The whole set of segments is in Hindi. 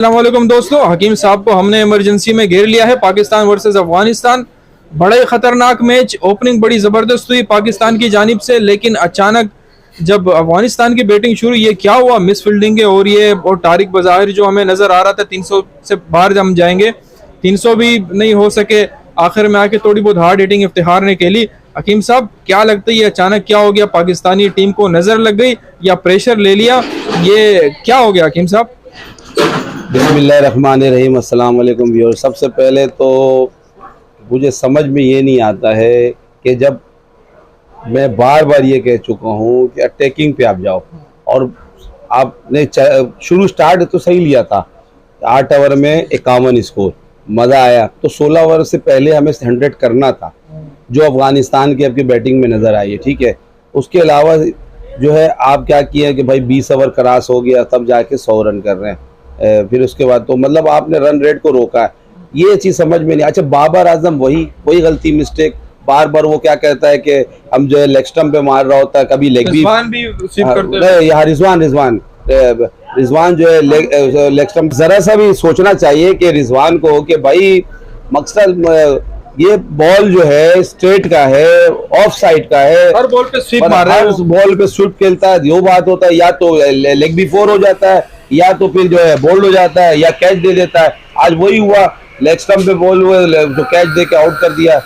अस्सलामुअलैकुम दोस्तों, हकीम साहब को हमने इमरजेंसी में घेर लिया है। पाकिस्तान वर्सेस अफगानिस्तान, बड़ा ही खतरनाक मैच। ओपनिंग बड़ी ज़बरदस्त हुई पाकिस्तान की जानिब से, लेकिन अचानक जब अफगानिस्तान की बैटिंग शुरू, ये क्या हुआ? मिस फील्डिंग और ये और तारिक बज़ाहिर जो हमें नज़र आ रहा था 300 से बाहर हम जाएंगे, 300 भी नहीं हो सके। आखिर में आके थोड़ी बहुत हार्ड हिटिंग इफ्तिखार ने खेली। हकीम साहब, क्या लगता है ये अचानक क्या हो गया? पाकिस्तानी टीम को नज़र लग गई या प्रेशर ले लिया? ये क्या हो गया हकीम साहब? बिस्मिल्लाहिर्रहमानिर्रहीम। अस्सलाम वालेकुम व्यूअर। सबसे पहले तो मुझे समझ में ये नहीं आता है कि जब मैं बार बार ये कह चुका हूँ कि अटैकिंग पे आप जाओ, और आपने शुरू स्टार्ट तो सही लिया था, 8 ओवर में 51 स्कोर, मज़ा आया। तो 16 ओवर से पहले हमें 100 करना था, जो अफगानिस्तान की आपकी बैटिंग में नज़र आई है। ठीक है, उसके अलावा जो है आप क्या किए कि भाई 20 ओवर क्रॉस हो गया तब जाके 100 रन कर रहे हैं। फिर उसके बाद तो मतलब आपने रन रेट को रोका है, ये चीज़ समझ में नहीं। अच्छा, बाबर आजम वही गलती, मिस्टेक, बार बार वो क्या कहता है कि हम जो है लेग स्टंप पे मार रहा होता है, कभी लेग भी यहाँ रिजवान जो है लेग स्टंप। जरा सा भी सोचना चाहिए कि रिजवान को कि भाई मकसद ये बॉल जो है स्ट्रेट का है, ऑफ साइड का है, हर बॉल पे स्वीप मार रहा है, हर बॉल पे स्वीप खेलता है। जो बात होता है, या तो लेग भी 4 हो जाता है, या तो फिर जो है बोल्ड हो जाता है, या कैच दे देता है। आज वही हुआ, लेग स्टंप पे बॉल हुए तो कैच दे के आउट कर दिया।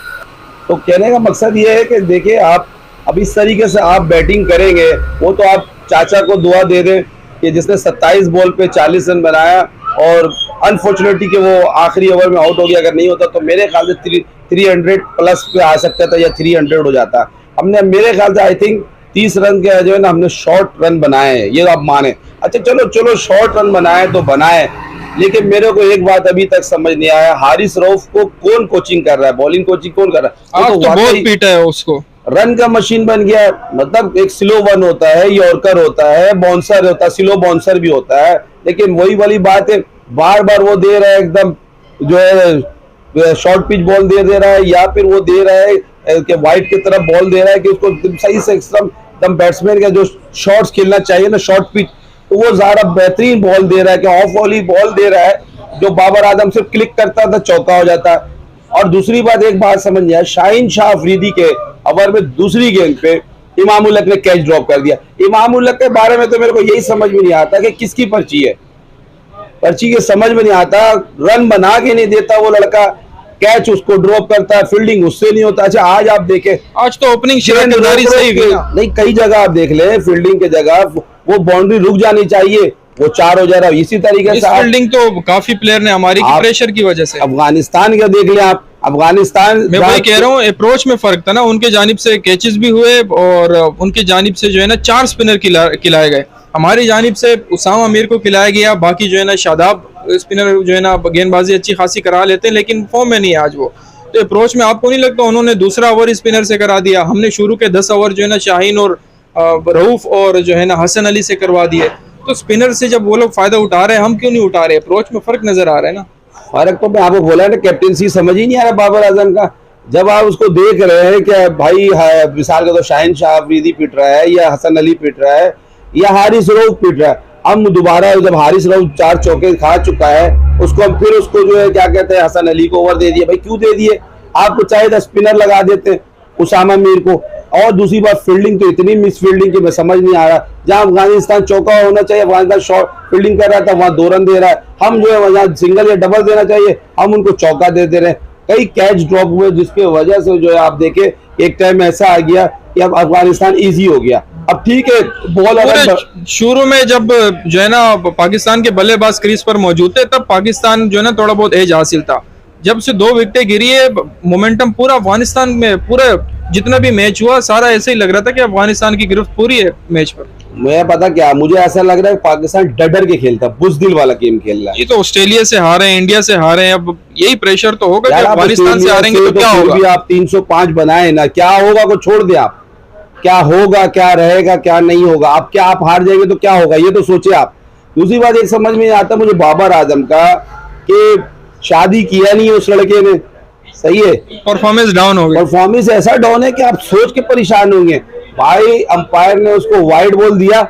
तो कहने का मकसद ये है कि देखिए, आप अब इस तरीके से आप बैटिंग करेंगे, वो तो आप चाचा को दुआ दे दें कि जिसने 27 बॉल पे 40 रन बनाया, और अनफॉर्चुनेटली कि वो आखिरी ओवर में आउट हो गया। अगर नहीं होता तो मेरे ख्याल से 300 प्लस पे आ सकता था, या 300 हो जाता। हमने मेरे ख्याल से आई थिंक 30 रन के जो है ना, हमने शॉर्ट रन बनाए हैं, ये आप माने। अच्छा, चलो शॉर्ट रन बनाए तो बनाए, लेकिन मेरे को एक बात अभी तक समझ नहीं आया, हारिस रऊफ को कौन कोचिंग कर रहा है, बॉलिंग कोचिंग कौन कर रहा है? तो बहुत पीटा है उसको, रन का मशीन बन गया। मतलब एक स्लो वन होता है, यॉर्कर होता है, बाउंसर होता है, स्लो बाउंसर भी होता है, लेकिन वही वाली बात है, बार बार वो दे रहा है एकदम जो है शॉर्ट पिच बॉल दे रहा है, या फिर वो दे रहा है कि वाइड की तरफ बॉल दे रहा है कि उसको सही से एकदम बैट्समैन का जो शॉट्स खेलना चाहिए ना, शॉर्ट पिच, तो वो ज़्यादा बेहतरीन बॉल दे रहा है कि ऑफ वाली बॉल दे रहा है, जो बाबर आजम सिर्फ क्लिक करता था चौका हो जाता। और दूसरी बात, एक बात समझ नहीं आया, शाहीन शाह अफरीदी के ओवर में दूसरी गेंद पे इमाम उल हक ने कैच ड्रॉप कर दिया। इमाम उल हक के बारे में तो मेरे को यही समझ में नहीं आता कि किसकी पर्ची है, पर्ची के समझ में नहीं आता। रन बना के नहीं देता वो लड़का, कैच उसको ड्रॉप करता है, फील्डिंग उससे नहीं होता। अच्छा, आज आप देखें, आज तो ओपनिंग सही नहीं, कई जगह आप देख ले, फील्डिंग की जगह वो बाउंड्री रुक जानी चाहिए, वो 4 हो जा रहा है। इसी तरीके से फील्डिंग तो काफी प्लेयर ने हमारी की प्रेशर की वजह से, अफगानिस्तान का देख ले आप, अफगानिस्तान मैं वही कह रहा हूँ, अप्रोच में फर्क था ना। उनके जानिब से कैचेस भी हुए, और उनकी जानिब से जो है ना 4 स्पिनर खिलाए गए, हमारी जानिब से उसामा मीर को खिलाया गया। बाकी जो है ना शादाब स्पिनर जो है ना गेंदबाजी अच्छी खासी करा लेते हैं, लेकिन फॉर्म में नहीं है आज वो। तो अप्रोच में आपको नहीं लगता उन्होंने दूसरा ओवर स्पिनर से करा दिया? हमने शुरू के 10 ओवर जो है ना शाहीन और रऊफ और जो है ना हसन अली से करवा दिए। तो स्पिनर से जब वो लोग फायदा उठा रहे हैं, हम क्यों नहीं उठा रहे? अप्रोच में फर्क नजर आ रहा है ना। फर्क तो मैं आपको बोला ना, कैप्टेंसी समझ ही नहीं आ रहा बाबर आजम का। जब आप उसको देख रहे हैं कि भाई मिसाल का तो शाहीन शाह अफरीदी पिट रहा है, या हसन अली पिट रहा है, या हारिस रऊफ पिट रहा है। हम दोबारा जब हारिस रऊफ 4 चौके खा चुका है, उसको हम फिर उसको जो है क्या कहते हैं, हसन अली को ओवर दे दिए। भाई क्यों दे दिए? आपको चाहे तो स्पिनर लगा देते उसामा मीर को। और दूसरी बात, फील्डिंग तो इतनी मिस फील्डिंग की मैं समझ नहीं आ रहा। जहां अफगानिस्तान चौका होना चाहिए, अफगानिस्तान शॉर्ट फील्डिंग कर रहा था, वहां 2 रन दे रहा है। हम जो है वहां सिंगल या डबल देना चाहिए, हम उनको चौका दे रहे हैं। कई कैच ड्रॉप हुए, जिसके वजह से जो है आप देखे, एक टाइम ऐसा आ गया कि अब अफगानिस्तान ईजी हो गया। अब ठीक है, बॉल शुरू में जब जो है ना पाकिस्तान के बल्लेबाज क्रीज पर मौजूद थे, तब पाकिस्तान जो है ना थोड़ा बहुत एज हासिल था। जब से 2 विकेटें गिरी है, मोमेंटम पूरा अफगानिस्तान में, पूरा जितना भी मैच हुआ सारा ऐसे ही लग रहा था कि अफगानिस्तान की गिरफ्त पूरी है मैच पर। मैं पता क्या, मुझे ऐसा लग रहा है पाकिस्तान डर के खेलता, बुज़दिल वाला गेम खेल रहा है। ये तो ऑस्ट्रेलिया से हारे हैं, इंडिया से हारे हैं, अब यही प्रेशर तो होगा कि अफगानिस्तान से हारेंगे तो क्या होगा? आप 305 बनाए ना, क्या होगा को छोड़ दे आप, क्या होगा, क्या रहेगा, क्या नहीं होगा। आप हार जाएंगे तो क्या होगा, ये तो सोचे आप। दूसरी बात एक समझ में आता मुझे बाबर आजम का, कि शादी किया नहीं उस लड़के ने, सही है, परफॉर्मेंस डाउन हो गई। परफॉर्मेंस ऐसा डाउन है कि आप सोच के परेशान होंगे। भाई अंपायर ने उसको वाइड बॉल दिया,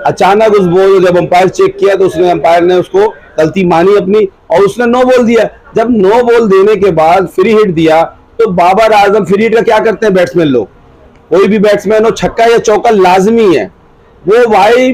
अचानक उस बॉल जब अंपायर चेक किया तो उसने अंपायर ने उसको गलती मानी अपनी और उसने नो बॉल दिया। जब नो बॉल देने के बाद फ्री हिट दिया तो बाबर आजम फ्री हिट का क्या करते हैं बैट्समैन लोग, कोई भी बैट्समैन हो छक्का या चौका लाजमी है। वो भाई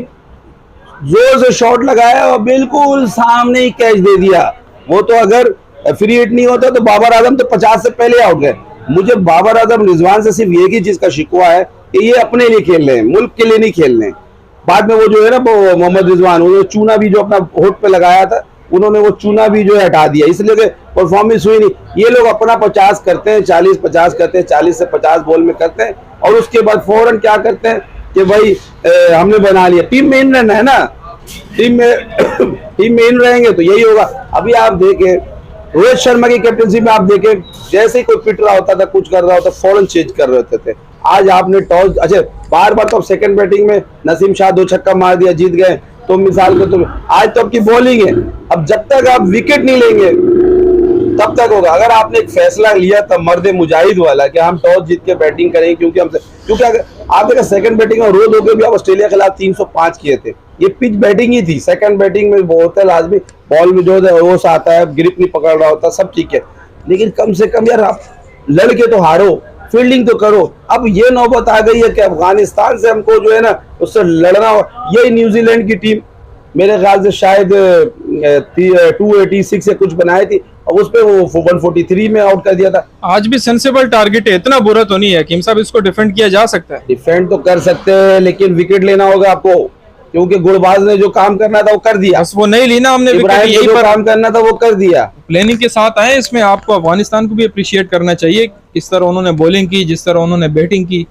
जोर से शॉट लगाया और बिल्कुल सामने ही कैच दे दिया। वो तो अगर फ्री हिट नहीं होता तो बाबर आजम तो 50 से पहले आउट गए। मुझे बाबर आजम रिजवान से सिर्फ एक ही चीज का शिकवा है कि ये अपने लिए खेल रहे हैं, मुल्क के लिए नहीं खेल रहे हैं। बाद में वो जो है ना वो मोहम्मद रिजवान, उन्होंने चूना भी जो अपना होठ पे लगाया था उन्होंने वो चूना भी जो है हटा दिया, इसलिए कि परफॉर्मेंस हुई नहीं। ये लोग अपना 50 करते हैं, 40-50 करते हैं, 40 से 50 बॉल में करते हैं और उसके बाद फौरन क्या करते हैं कि भाई हमने बना लिया। टीम में इन रहना है ना, टीम में इन रहेंगे तो यही होगा। अभी आप देखें रोहित शर्मा की कैप्टनसी में आप देखें जैसे ही कोई पिट रहा होता था, कुछ कर रहा होता, फौरन चेंज कर रहे होते थे। आज आपने टॉस, अच्छा बार बार तो सेकंड बैटिंग में नसीम शाह 2 छक्का मार दिया, जीत गए। तो मिसाल के तो आज तो आपकी बॉलिंग है, अब जब तक आप विकेट नहीं लेंगे तब तक होगा। अगर आपने एक फैसला लिया था मर्द मुजाहिद वाला कि हम टॉस जीत के बैटिंग करेंगे क्योंकि अगर आप देखा सेकंड बैटिंग में रोज होकर भी आप ऑस्ट्रेलिया के खिलाफ 305 किए थे, ये पिच बैटिंग ही थी। सेकंड बैटिंग में बहुत है लाजमी, बॉल में जो होश आता है, ग्रिप नहीं पकड़ रहा होता, सब ठीक है, लेकिन कम से कम यार आप लड़के तो हारो, फील्डिंग तो करो। अब ये नौबत आ गई है कि अफगानिस्तान से हमको जो है ना उससे लड़ना हो। यही न्यूजीलैंड की टीम मेरे ख्याल से शायद 286 या कुछ बनाई थी और उस पे वो 143 में आउट कर दिया था। आज भी सेंसिबल टारगेट है, इतना बुरा तो नहीं है हकीम साहब, इसको डिफेंड किया जा सकता है। डिफेंड तो कर सकते हैं लेकिन विकेट लेना होगा आपको, क्योंकि गुलबाज ने जो काम करना था वो कर दिया, बस वो नहीं लेना हमने, इब्राहिम ने जो काम करना था वो कर दिया। प्लानिंग के साथ आए इसमें, आपको अफगानिस्तान को भी अप्रिशिएट करना चाहिए किस तरह उन्होंने बॉलिंग की, जिस तरह उन्होंने बैटिंग की।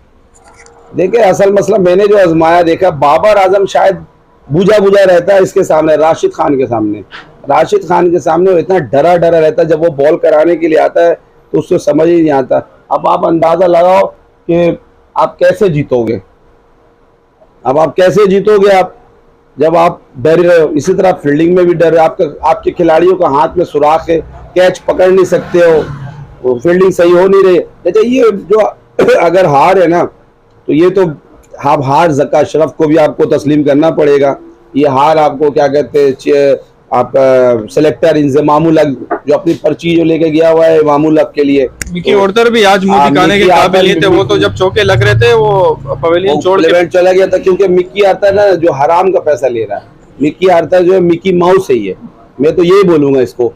देखिए असल मसला मैंने जो आजमाया देखा, बाबर आजम शायद बुझा रहता है इसके सामने, राशिद खान के सामने। राशिद खान के सामने वो इतना डरा रहता है, जब वो बॉल कराने के लिए आता है तो उसको समझ ही नहीं आता। अब आप अंदाजा लगाओ कि आप कैसे जीतोगे, अब आप कैसे जीतोगे आप जब आप डर रहे हो। इसी तरह फील्डिंग में भी डर है, आपके खिलाड़ियों का हाथ में सुराख है, कैच पकड़ नहीं सकते हो, वो फील्डिंग सही हो नहीं रही। अच्छा ये जो अगर हार है ना तो ये तो आप हार ज़का अशरफ को भी आपको तस्लीम करना पड़ेगा। ये हार आपको क्या कहते हैं, आप सेलेक्टर इंजमामुल हक जो अपनी पर्ची जो लेके गया हुआ है इमामुल हक के लिए, मिकी ऑर्डर भी आज मुंह दिखाने के काबिल नहीं थे। वो तो जब चौके लग रहे थे वो पवेलियन छोड़ के चला गया था, क्योंकि मिक्की आता है ना जो हराम का पैसा ले रहा है, मिक्की आता है जो है मिक्की माउस ही है। मैं तो यही बोलूंगा इसको,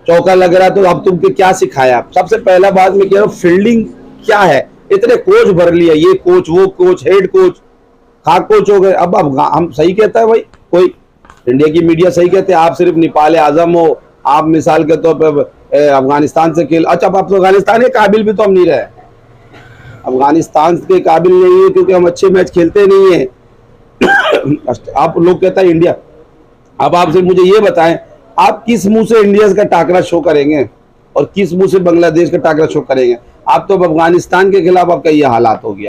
चौका लग रहा तो अब तुमको क्या सिखाया। सबसे पहला बात मैं कह रहा हूँ फील्डिंग क्या है, इतने कोच भर लिया, ये कोच वो कोच हेड कोच खाक कोच हो गए। अब हम सही कहता है भाई, कोई इंडिया की मीडिया सही कहते हैं आप सिर्फ नेपाल आजम हो, आप मिसाल के तौर पर अफगानिस्तान से खेल। अच्छा अब अफगानिस्तान के काबिल भी तो हम नहीं रहे, अफगानिस्तान के काबिल नहीं है क्योंकि हम अच्छे मैच खेलते नहीं है। आप लोग कहता है इंडिया, अब आप सिर्फ मुझे ये बताएं आप किस मुंह से इंडिया का टाकरा शो करेंगे और किस मुंह से बांग्लादेश का टाकरा शो करेंगे। आप तो अफगानिस्तान के खिलाफ आपका ये हालात हो गया।